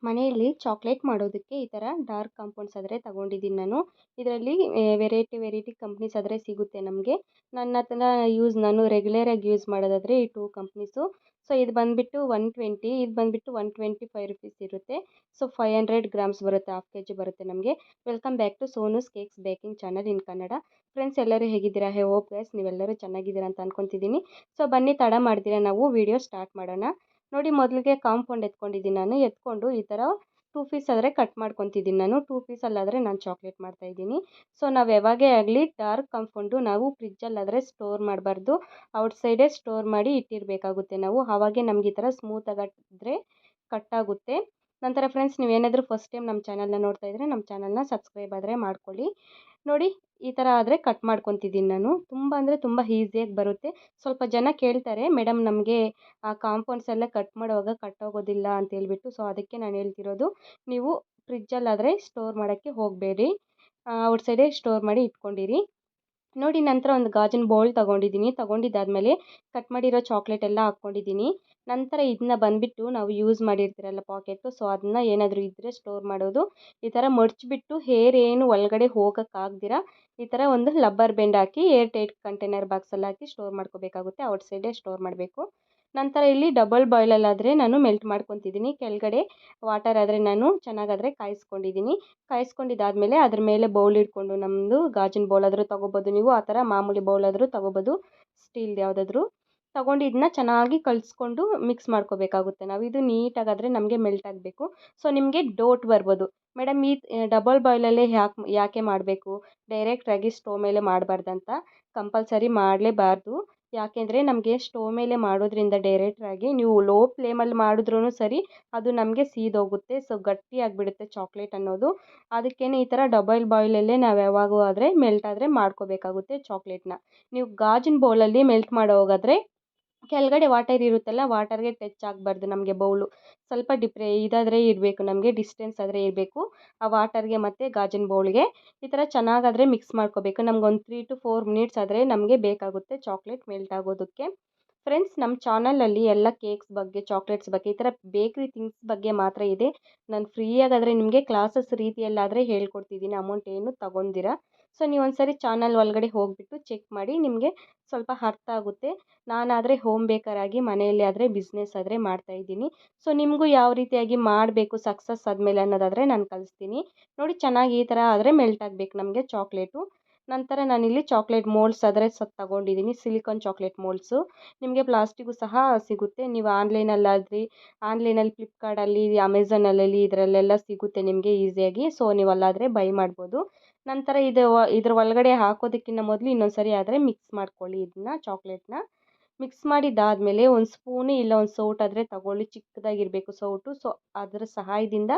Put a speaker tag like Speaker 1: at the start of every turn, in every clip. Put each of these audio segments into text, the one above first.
Speaker 1: ಮನೆಯಲ್ಲಿ ಚಾಕ್ಲೇಟ್ ಮಾಡೋದಕ್ಕೆ ಈ ಥರ ಡಾರ್ಕ್ ಕಾಂಪೌಂಡ್ಸ್ ಆದರೆ ತಗೊಂಡಿದ್ದೀನಿ ನಾನು. ಇದರಲ್ಲಿ ವೆರೈಟಿ ಕಂಪ್ನೀಸ್ ಆದರೆ ಸಿಗುತ್ತೆ ನಮಗೆ. ನಾನು ರೆಗ್ಯುಲರಾಗಿ ಯೂಸ್ ಮಾಡೋದಾದರೆ ಈ 2 ಕಂಪ್ನೀಸು. ಸೊ ಇದು ಬಂದುಬಿಟ್ಟು 120, ಇದು ಬಂದುಬಿಟ್ಟು 125 ರುಪೀಸ್ ಇರುತ್ತೆ. ಸೊ 500 ಗ್ರಾಮ್ಸ್ ಬರುತ್ತೆ, ಹಾಫ್ ಕೆಜಿ ಬರುತ್ತೆ ನಮಗೆ. Welcome back to Sonu's cakes baking channel in Kannada. Friends, ಎಲ್ಲರೂ ಹೇಗಿದ್ದೀರಾ? ಹೋಪ್ ಗೈಸ್ ನೀವೆಲ್ಲರೂ ಚೆನ್ನಾಗಿದ್ದೀರಾ ಅಂತ ಅನ್ಕೊತಿದ್ದೀನಿ. ಸೊ ಬನ್ನಿ, ತಡ ಮಾಡ್ತೀರಾ, ನಾವು ವಿಡಿಯೋ ಸ್ಟಾರ್ಟ್ ಮಾಡೋಣ. ನೋಡಿ, ಮೊದಲಿಗೆ ಕಾಂಪೌಂಡ್ ಎತ್ಕೊಂಡಿದ್ದೀನಿ. ನಾನು ಎತ್ಕೊಂಡು ಈ ಥರ 2 ಪೀಸ್ ಆದರೆ ಕಟ್ ಮಾಡ್ಕೊತಿದ್ದೀನಿ. ನಾನು 2 ಪೀಸಲ್ಲಾದರೆ ನಾನು ಚಾಕ್ಲೇಟ್ ಮಾಡ್ತಾಯಿದ್ದೀನಿ. ಸೊ ನಾವು ಯಾವಾಗೇ ಆಗಲಿ ಡಾರ್ಕ್ ಕಾಂಪೌಂಡು ನಾವು ಫ್ರಿಜ್ಜಲ್ಲಾದರೆ ಸ್ಟೋರ್ ಮಾಡಬಾರ್ದು, ಔಟ್ಸೈಡೇ ಸ್ಟೋರ್ ಮಾಡಿ ಇಟ್ಟಿರಬೇಕಾಗುತ್ತೆ ನಾವು. ಆವಾಗೇ ನಮ್ಗೆ ಈ ಥರ ಸ್ಮೂತಾಗಾದರೆ ಕಟ್ಟಾಗುತ್ತೆ. ನಂತರ ಫ್ರೆಂಡ್ಸ್, ನೀವೇನಾದರೂ ಫಸ್ಟ್ ಟೈಮ್ ನಮ್ಮ ಚಾನಲ್ನ ನೋಡ್ತಾ ಇದ್ದರೆ ನಮ್ಮ ಚಾನಲ್ನ ಸಬ್ಸ್ಕ್ರೈಬ್ ಆದರೆ ಮಾಡ್ಕೊಳ್ಳಿ. ನೋಡಿ, ಈ ಥರ ಆದರೆ ಕಟ್ ಮಾಡ್ಕೊತಿದ್ದೀನಿ ನಾನು. ತುಂಬ ಅಂದರೆ ತುಂಬ ಈಸಿಯಾಗಿ ಬರುತ್ತೆ. ಸ್ವಲ್ಪ ಜನ ಕೇಳ್ತಾರೆ, ಮೇಡಮ್ ನಮಗೆ ಆ ಕಾಂಪೌಂಡ್ಸ್ ಎಲ್ಲ ಕಟ್ ಮಾಡುವಾಗ ಕಟ್ಟೋಗೋದಿಲ್ಲ ಅಂತ ಹೇಳ್ಬಿಟ್ಟು. ಸೊ ಅದಕ್ಕೆ ನಾನು ಹೇಳ್ತಿರೋದು, ನೀವು ಫ್ರಿಜ್ಜಲ್ಲಾದರೆ ಸ್ಟೋರ್ ಮಾಡೋಕ್ಕೆ ಹೋಗಬೇಡಿ, ಔಟ್ಸೈಡೇ ಸ್ಟೋರ್ ಮಾಡಿ ಇಟ್ಕೊಂಡಿರಿ. ನೋಡಿ, ನಂತರ ಒಂದು ಗಾಜಿನ ಬೌಲ್ ತೊಗೊಂಡಿದ್ದಾದಮೇಲೆ ಕಟ್ ಮಾಡಿರೋ ಚಾಕ್ಲೇಟ್ ಎಲ್ಲ ಹಾಕ್ಕೊಂಡಿದ್ದೀನಿ. ನಂತರ ಇದನ್ನ ಬಂದುಬಿಟ್ಟು ನಾವು ಯೂಸ್ ಮಾಡಿರ್ತೀರಲ್ಲ ಪಾಕೆಟು, ಸೊ ಅದನ್ನ ಏನಾದರೂ ಇದ್ದರೆ ಸ್ಟೋರ್ ಮಾಡೋದು. ಈ ಥರ ಮಡಚಿಬಿಟ್ಟು ಹೇರ್ ಏನು ಒಳಗಡೆ ಹೋಗೋಕ್ಕಾಗ್ದಿರ ಈ ಥರ ಒಂದು ಲಬ್ಬರ್ ಬೆಂಡ್ ಹಾಕಿ ಏರ್ ಟೈಟ್ ಕಂಟೈನರ್ ಬಾಕ್ಸಲ್ಲಿ ಹಾಕಿ ಸ್ಟೋರ್ ಮಾಡ್ಕೋಬೇಕಾಗುತ್ತೆ, ಔಟ್ಸೈಡೇ ಸ್ಟೋರ್ ಮಾಡಬೇಕು. ನಂತರ ಇಲ್ಲಿ ಡಬಲ್ ಬಾಯ್ಲಲ್ಲಾದರೆ ನಾನು ಮೆಲ್ಟ್ ಮಾಡ್ಕೊತಿದ್ದೀನಿ. ಕೆಳಗಡೆ ವಾಟರ್ ಆದರೆ ನಾನು ಚೆನ್ನಾಗಾದರೆ ಕಾಯಿಸ್ಕೊಂಡಿದ್ದಾದಮೇಲೆ ಅದ್ರ ಮೇಲೆ ಬೌಲ್ ಇಟ್ಕೊಂಡು, ನಮ್ಮದು ಗಾಜಿನ ಬೌಲ್ ಆದರೂ ತೊಗೋಬೋದು ನೀವು, ಆ ಥರ ಮಾಮೂಲಿ ಬೌಲ್ ಆದರೂ ತೊಗೋಬೋದು, ಸ್ಟೀಲ್ದು ಯಾವುದಾದ್ರೂ ತೊಗೊಂಡು ಇದನ್ನ ಚೆನ್ನಾಗಿ ಕಲಿಸ್ಕೊಂಡು ಮಿಕ್ಸ್ ಮಾಡ್ಕೋಬೇಕಾಗುತ್ತೆ ನಾವು. ಇದು ನೀಟಾಗಾದರೆ ನಮಗೆ ಮೆಲ್ಟ್ ಆಗಬೇಕು. ಸೊ ನಿಮಗೆ ಡೌಟ್ ಬರ್ಬೋದು, ಮೇಡಮ್ ಈ ಡಬಲ್ ಬಾಯ್ಲಲ್ಲೇ ಯಾಕೆ ಮಾಡಬೇಕು, ಡೈರೆಕ್ಟಾಗಿ ಸ್ಟವ್ ಮೇಲೆ ಮಾಡಬಾರ್ದಂತ. ಕಂಪಲ್ಸರಿ ಮಾಡಲೇಬಾರ್ದು. ಯಾಕೆಂದರೆ ನಮಗೆ ಸ್ಟವ್ ಮೇಲೆ ಮಾಡೋದ್ರಿಂದ ಡೈರೆಕ್ಟಾಗಿ ನೀವು ಲೋ ಫ್ಲೇಮಲ್ಲಿ ಮಾಡಿದ್ರೂ ಸರಿ, ಅದು ನಮಗೆ ಸೀದೋಗುತ್ತೆ. ಸೊ ಗಟ್ಟಿಯಾಗಿಬಿಡುತ್ತೆ ಚಾಕ್ಲೇಟ್ ಅನ್ನೋದು. ಅದಕ್ಕೇ ಈ ಥರ ಡಬಲ್ ಬಾಯ್ಲಲ್ಲೇ ನಾವು ಯಾವಾಗೂ ಆದರೆ ಮೆಲ್ಟ್ ಆದರೆ ಮಾಡ್ಕೋಬೇಕಾಗುತ್ತೆ ಚಾಕ್ಲೇಟ್ನ. ನೀವು ಗಾಜಿನ ಬೌಲಲ್ಲಿ ಮೆಲ್ಟ್ ಮಾಡೋಗಾದರೆ ಕೆಳಗಡೆ ವಾಟರ್ ಇರುತ್ತಲ್ಲ, ವಾಟರ್ಗೆ ಟಚ್ ಆಗಬಾರ್ದು ನಮಗೆ ಬೌಲು. ಸ್ವಲ್ಪ ಇದಾದರೆ ಇರಬೇಕು, ನಮಗೆ ಡಿಸ್ಟೆನ್ಸ್ ಆದರೆ ಇರಬೇಕು ಆ ವಾಟರ್ಗೆ ಮತ್ತು ಗಾಜಿನ ಬೌಲ್ಗೆ. ಈ ಥರ ಚೆನ್ನಾಗಾದರೆ ಮಿಕ್ಸ್ ಮಾಡ್ಕೋಬೇಕು. ನಮಗೊಂದು 3 to 4 ಮಿನಿಟ್ಸ್ ಆದರೆ ನಮಗೆ ಬೇಕಾಗುತ್ತೆ ಚಾಕ್ಲೇಟ್ ಮೆಲ್ಟ್ ಆಗೋದಕ್ಕೆ. ಫ್ರೆಂಡ್ಸ್, ನಮ್ಮ ಚಾನಲಲ್ಲಿ ಎಲ್ಲ ಕೇಕ್ಸ್ ಬಗ್ಗೆ, ಚಾಕ್ಲೇಟ್ಸ್ ಬಗ್ಗೆ, ಈ ಥರ ಬೇಕ್ರಿ ಥಿಂಗ್ಸ್ ಬಗ್ಗೆ ಮಾತ್ರ ಇದೆ. ನಾನು ಫ್ರೀಯಾಗಾದರೆ ನಿಮಗೆ ಕ್ಲಾಸಸ್ ರೀತಿಯಲ್ಲಾದರೆ ಹೇಳ್ಕೊಡ್ತಿದ್ದೀನಿ, ಅಮೌಂಟ್ ಏನು ತಗೊಂಡಿರ. ಸೊ ನೀವು ಒಂದ್ಸರಿ ಚಾನಲ್ ಒಳಗಡೆ ಹೋಗಿಬಿಟ್ಟು ಚೆಕ್ ಮಾಡಿ, ನಿಮಗೆ ಸ್ವಲ್ಪ ಅರ್ಥ ಆಗುತ್ತೆ. ನಾನಾದರೆ ಹೋಮ್ ಬೇಕರಾಗಿ ಮನೆಯಲ್ಲಿ ಆದರೆ ಬಿಸ್ನೆಸ್ ಆದರೆ ಮಾಡ್ತಾಯಿದ್ದೀನಿ. ಸೊ ನಿಮಗೂ ಯಾವ ರೀತಿಯಾಗಿ ಮಾಡಬೇಕು ಸಕ್ಸಸ್ ಆದಮೇಲೆ ಅನ್ನೋದಾದರೆ ನಾನು ಕಲಿಸ್ತೀನಿ. ನೋಡಿ, ಚೆನ್ನಾಗಿ ಈ ಥರ ಆದರೆ ಮೆಲ್ಟ್ ಆಗಬೇಕು ನಮಗೆ ಚಾಕ್ಲೇಟು. ನಂತರ ನಾನಿಲ್ಲಿ ಚಾಕ್ಲೇಟ್ ಮೋಲ್ಡ್ಸ್ ಆದರೆ ತಗೊಂಡಿದ್ದೀನಿ, ಸಿಲಿಕಾನ್ ಚಾಕ್ಲೇಟ್ ಮೋಲ್ಡ್ಸು. ನಿಮಗೆ ಪ್ಲಾಸ್ಟಿಕ್ಕು ಸಹ ಸಿಗುತ್ತೆ. ನೀವು ಆನ್ಲೈನಲ್ಲಿ ಫ್ಲಿಪ್ಕಾರ್ಟಲ್ಲಿ, ಅಮೆಝಾನಲ್ಲಿ ಇದರಲ್ಲೆಲ್ಲ ಸಿಗುತ್ತೆ ನಿಮಗೆ ಈಸಿಯಾಗಿ. ಸೊ ನೀವು ಅಲ್ಲಾದರೆ ಬೈ ಮಾಡ್ಬೋದು. ನಂತರ ಇದ್ರ ಒಳಗಡೆ ಹಾಕೋದಕ್ಕಿಂತ ಮೊದಲು ಇನ್ನೊಂದು ಸರಿ ಆದರೆ ಮಿಕ್ಸ್ ಮಾಡ್ಕೊಳ್ಳಿ ಇದನ್ನ ಚಾಕ್ಲೇಟ್ನ. ಮಿಕ್ಸ್ ಮಾಡಿದ್ದಾದಮೇಲೆ ಒಂದು ಸ್ಪೂನು ಇಲ್ಲ ಒಂದು ಸೌಟಾದರೆ ತಗೊಳ್ಳಿ, ಚಿಕ್ಕದಾಗಿರಬೇಕು ಸೌಟು. ಸೊ ಅದರ ಸಹಾಯದಿಂದ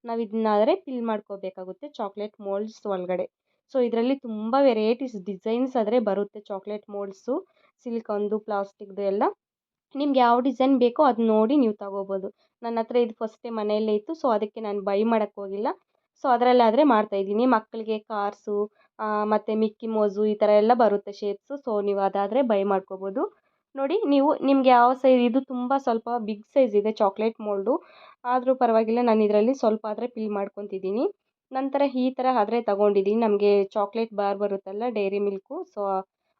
Speaker 1: ನಾವು ಇದನ್ನಾದರೆ ಫಿಲ್ ಮಾಡ್ಕೋಬೇಕಾಗುತ್ತೆ ಚಾಕ್ಲೇಟ್ ಮೋಲ್ಡ್ಸ್ ಒಳಗಡೆ. ಸೊ ಇದರಲ್ಲಿ ತುಂಬ ವೆರೈಟೀಸ್ ಡಿಸೈನ್ಸ್ ಆದರೆ ಬರುತ್ತೆ ಚಾಕ್ಲೇಟ್ ಮೋಲ್ಡ್ಸು, ಸಿಲಿಕಾನ್ದು, ಪ್ಲಾಸ್ಟಿಕ್ದು ಎಲ್ಲ. ನಿಮ್ಗೆ ಯಾವ ಡಿಸೈನ್ ಬೇಕೋ ಅದು ನೋಡಿ ನೀವು ತಗೋಬೋದು. ನನ್ನ ಹತ್ರ ಇದು ಫಸ್ಟ್ ಟೈಮ್ ಮನೆಯಲ್ಲೇ ಇತ್ತು, ಸೊ ಅದಕ್ಕೆ ನಾನು ಬೈ ಮಾಡೋಕ್ಕೆ ಹೋಗಿಲ್ಲ. ಸೊ ಅದರಲ್ಲಾದರೆ ಮಾಡ್ತಾಯಿದ್ದೀನಿ. ಮಕ್ಕಳಿಗೆ ಕಾರ್ಸು ಮತ್ತು ಮಿಕ್ಕಿ ಮೌಸು ಈ ಥರ ಎಲ್ಲ ಬರುತ್ತೆ ಶೇಪ್ಸು. ಸೊ ನೀವು ಅದಾದರೆ ಬೈ ಮಾಡ್ಕೋಬೋದು. ನೋಡಿ, ನಿಮ್ಗೆ ಯಾವ ಸೈಜ್, ಇದು ತುಂಬ ಸ್ವಲ್ಪ ಬಿಗ್ ಸೈಜ್ ಇದೆ ಚಾಕ್ಲೇಟ್ ಮೋಲ್ಡು, ಆದರೂ ಪರವಾಗಿಲ್ಲ, ನಾನು ಇದರಲ್ಲಿ ಸ್ವಲ್ಪ ಆದರೆ ಫಿಲ್ ಮಾಡ್ಕೊತಿದ್ದೀನಿ. ನಂತರ ಈ ಥರ ಆದರೆ ತಗೊಂಡಿದ್ದೀನಿ. ನಮಗೆ ಚಾಕ್ಲೇಟ್ ಬಾರ್ ಬರುತ್ತಲ್ಲ, ಡೈರಿ ಮಿಲ್ಕು, ಸೊ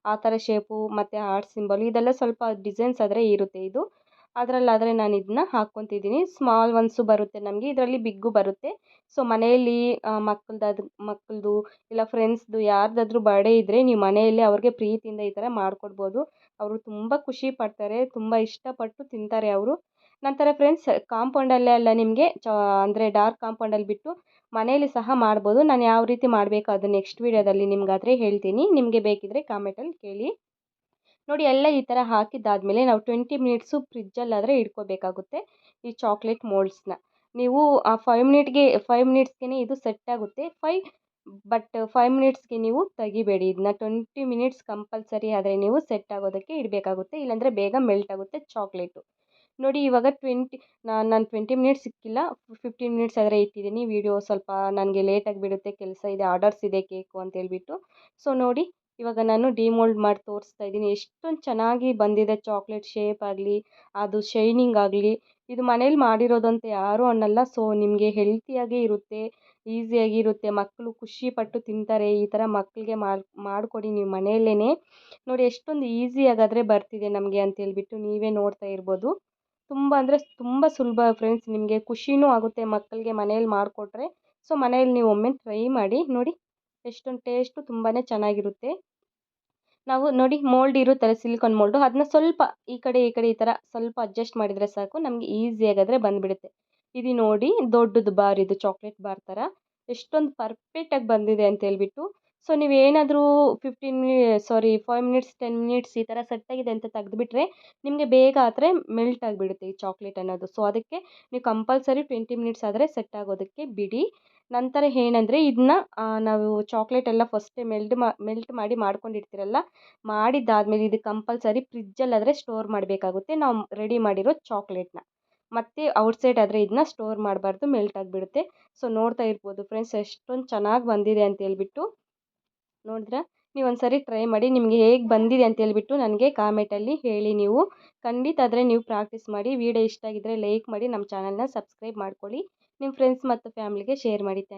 Speaker 1: ಆ ಥರ ಶೇಪು ಮತ್ತು ಹಾರ್ಟ್ ಸಿಂಬಲು ಇದೆಲ್ಲ ಸ್ವಲ್ಪ ಡಿಸೈನ್ಸ್ ಆದರೆ ಇರುತ್ತೆ ಇದು. ಅದರಲ್ಲಾದರೆ ನಾನು ಇದನ್ನ ಹಾಕ್ಕೊತಿದ್ದೀನಿ. ಸ್ಮಾಲ್ ಒನ್ಸು ಬರುತ್ತೆ ನಮಗೆ, ಇದರಲ್ಲಿ ಬಿಗ್ಗು ಬರುತ್ತೆ. ಸೊ ಮನೆಯಲ್ಲಿ ಮಕ್ಕಳದು ಇಲ್ಲ ಫ್ರೆಂಡ್ಸ್ದು ಯಾರ್ದಾದ್ರೂ ಬರ್ಡೇ ಇದ್ದರೆ ನೀವು ಮನೆಯಲ್ಲಿ ಅವ್ರಿಗೆ ಪ್ರೀತಿಯಿಂದ ಈ ಥರ ಮಾಡಿಕೊಡ್ಬೋದು. ಅವರು ತುಂಬ ಖುಷಿ ಪಡ್ತಾರೆ, ತುಂಬ ಇಷ್ಟಪಟ್ಟು ತಿಂತಾರೆ ಅವರು. ನಂತರ ಫ್ರೆಂಡ್ಸ್, ಕಾಂಪೌಂಡಲ್ಲೇ ಅಲ್ಲ ನಿಮಗೆ ಅಂದರೆ ಡಾರ್ಕ್ ಕಾಂಪೌಂಡಲ್ಲಿ ಬಿಟ್ಟು ಮನೆಯಲ್ಲಿ ಸಹ ಮಾಡ್ಬೋದು. ನಾನು ಯಾವ ರೀತಿ ಮಾಡಬೇಕು ಅದು ನೆಕ್ಸ್ಟ್ ವೀಡಿಯೋದಲ್ಲಿ ನಿಮ್ಗಾದರೆ ಹೇಳ್ತೀನಿ, ನಿಮಗೆ ಬೇಕಿದ್ದರೆ ಕಾಮೆಂಟಲ್ಲಿ ಕೇಳಿ. ನೋಡಿ, ಎಲ್ಲ ಈ ಥರ ಹಾಕಿದ್ದಾದಮೇಲೆ ನಾವು 20 ಮಿನಿಟ್ಸು ಫ್ರಿಜ್ಜಲ್ಲಾದರೆ ಇಟ್ಕೋಬೇಕಾಗುತ್ತೆ ಈ ಚಾಕ್ಲೇಟ್ ಮೋಲ್ಡ್ಸ್ನ. ನೀವು ಆ 5 ಮಿನಿಟ್ಸ್ಗೆ ಇದು ಸೆಟ್ ಆಗುತ್ತೆ. 5 ಮಿನಿಟ್ಸ್ಗೆ ನೀವು ತೆಗಿಬೇಡಿ ಇದನ್ನ. 20 ಮಿನಿಟ್ಸ್ ಕಂಪಲ್ಸರಿ ಆದರೆ ನೀವು ಸೆಟ್ ಆಗೋದಕ್ಕೆ ಇಡಬೇಕಾಗುತ್ತೆ, ಇಲ್ಲಾಂದರೆ ಬೇಗ ಮೆಲ್ಟ್ ಆಗುತ್ತೆ ಚಾಕ್ಲೇಟು. ನೋಡಿ, ಇವಾಗ ನಾನು 20 ಮಿನಿಟ್ಸ್ ಸಿಕ್ಕಿಲ್ಲ, 15 ಮಿನಿಟ್ಸ್ ಆದರೆ ಇಟ್ಟಿದ್ದೀನಿ. ವಿಡಿಯೋ ಸ್ವಲ್ಪ ನನಗೆ ಲೇಟಾಗಿ ಬಿಡುತ್ತೆ, ಕೆಲಸ ಇದೆ, ಆರ್ಡರ್ಸ್ ಇದೆ ಕೇಕು ಅಂತ ಹೇಳ್ಬಿಟ್ಟು. ಸೊ ನೋಡಿ, ಇವಾಗ ನಾನು ಡಿಮೋಲ್ಡ್ ಮಾಡಿ ತೋರಿಸ್ತಾ ಇದ್ದೀನಿ. ಎಷ್ಟೊಂದು ಚೆನ್ನಾಗಿ ಬಂದಿದೆ ಚಾಕ್ಲೇಟ್ ಶೇಪ್ ಆಗಲಿ, ಅದು ಶೈನಿಂಗ್ ಆಗಲಿ. ಇದು ಮನೇಲಿ ಮಾಡಿರೋದಂತ ಯಾರೂ ಅನ್ನಲ್ಲ. ಸೊ ನಿಮಗೆ ಹೆಲ್ತಿಯಾಗೇ ಇರುತ್ತೆ, ಈಸಿಯಾಗಿ ಇರುತ್ತೆ, ಮಕ್ಕಳು ಖುಷಿಪಟ್ಟು ತಿಂತಾರೆ. ಈ ಥರ ಮಕ್ಕಳಿಗೆ ಮಾಡಿಕೊಡಿ ನೀವು ಮನೆಯಲ್ಲೇ. ನೋಡಿ ಎಷ್ಟೊಂದು ಈಸಿಯಾಗಾದರೆ ಬರ್ತಿದೆ ನಮಗೆ ಅಂತೇಳ್ಬಿಟ್ಟು ನೀವೇ ನೋಡ್ತಾ ಇರ್ಬೋದು. ತುಂಬ ಅಂದರೆ ತುಂಬ ಸುಲಭ ಫ್ರೆಂಡ್ಸ್. ನಿಮಗೆ ಖುಷಿನೂ ಆಗುತ್ತೆ ಮಕ್ಕಳಿಗೆ ಮನೇಲಿ ಮಾಡಿಕೊಟ್ರೆ. ಸೊ ಮನೇಲಿ ನೀವು ಒಮ್ಮೆ ಟ್ರೈ ಮಾಡಿ ನೋಡಿ, ಎಷ್ಟೊಂದು ಟೇಸ್ಟು ತುಂಬಾ ಚೆನ್ನಾಗಿರುತ್ತೆ. ನಾವು ನೋಡಿ ಮೋಲ್ಡ್ ಇರುತ್ತಲ್ಲ, ಸಿಲಿಕಾನ್ ಮೋಲ್ಡು, ಅದನ್ನ ಸ್ವಲ್ಪ ಈ ಕಡೆ ಈ ಥರ ಸ್ವಲ್ಪ ಅಡ್ಜಸ್ಟ್ ಮಾಡಿದರೆ ಸಾಕು, ನಮಗೆ ಈಸಿಯಾಗಾದರೆ ಬಂದುಬಿಡುತ್ತೆ. ಇದು ನೋಡಿ ದೊಡ್ಡದು ಬಾರ್, ಇದು ಚಾಕ್ಲೇಟ್ ಬಾರ್ ಥರ ಎಷ್ಟೊಂದು ಪರ್ಫೆಕ್ಟಾಗಿ ಬಂದಿದೆ ಅಂತೇಳ್ಬಿಟ್ಟು. ಸೊ ನೀವೇನಾದರೂ 5 ಮಿನಿಟ್ಸ್ 10 ಮಿನಿಟ್ಸ್ ಈ ಥರ ಸೆಟ್ಟಾಗಿದೆ ಅಂತ ತೆಗೆದುಬಿಟ್ರೆ ನಿಮಗೆ ಬೇಗ ಆದರೆ ಮೆಲ್ಟ್ ಆಗಿಬಿಡುತ್ತೆ ಈ ಚಾಕ್ಲೇಟ್ ಅನ್ನೋದು. ಸೊ ಅದಕ್ಕೆ ನೀವು ಕಂಪಲ್ಸರಿ 20 ಮಿನಿಟ್ಸ್ ಆದರೆ ಸೆಟ್ ಆಗೋದಕ್ಕೆ ಬಿಡಿ. ನಂತರ ಏನಂದರೆ ಇದನ್ನ ನಾವು ಚಾಕ್ಲೇಟ್ ಎಲ್ಲ ಫಸ್ಟೇ ಮೆಲ್ಟ್ ಮಾಡಿ ಮಾಡ್ಕೊಂಡಿರ್ತೀರಲ್ಲ, ಮಾಡಿದ್ದಾದಮೇಲೆ ಇದು ಕಂಪಲ್ಸರಿ ಫ್ರಿಜ್ಜಲ್ಲಾದರೆ ಸ್ಟೋರ್ ಮಾಡಬೇಕಾಗುತ್ತೆ ನಾವು ರೆಡಿ ಮಾಡಿರೋ ಚಾಕ್ಲೇಟ್ನ. ಮತ್ತು ಔಟ್ಸೈಡ್ ಆದರೆ ಇದನ್ನ ಸ್ಟೋರ್ ಮಾಡಬಾರ್ದು, ಮೆಲ್ಟ್ ಆಗಿಬಿಡುತ್ತೆ. ಸೊ ನೋಡ್ತಾ ಇರ್ಬೋದು ಫ್ರೆಂಡ್ಸ್ ಎಷ್ಟೊಂದು ಚೆನ್ನಾಗಿ ಬಂದಿದೆ ಅಂತೇಳ್ಬಿಟ್ಟು. ನೋಡಿದ್ರಾ? ನೀವು ಒಂದು ಸರಿ ಟ್ರೈ ಮಾಡಿ, ನಿಮಗೆ ಹೇಗೆ ಬಂದಿದೆ ಅಂತೇಳ್ಬಿಟ್ಟು ನನಗೆ ಕಾಮೆಂಟಲ್ಲಿ ಹೇಳಿ ನೀವು. ಖಂಡಿತ ಆದರೆ ನೀವು ಪ್ರಾಕ್ಟೀಸ್ ಮಾಡಿ. ವಿಡಿಯೋ ಇಷ್ಟ ಆಗಿದ್ದರೆ ಲೈಕ್ ಮಾಡಿ, ನಮ್ಮ ಚಾನಲ್ನ ಸಬ್ಸ್ಕ್ರೈಬ್ ಮಾಡ್ಕೊಳ್ಳಿ, ನಿಮ್ಮ ಫ್ರೆಂಡ್ಸ್ ಮತ್ತು ಫ್ಯಾಮಿಲಿಗೆ ಶೇರ್ ಮಾಡಿ.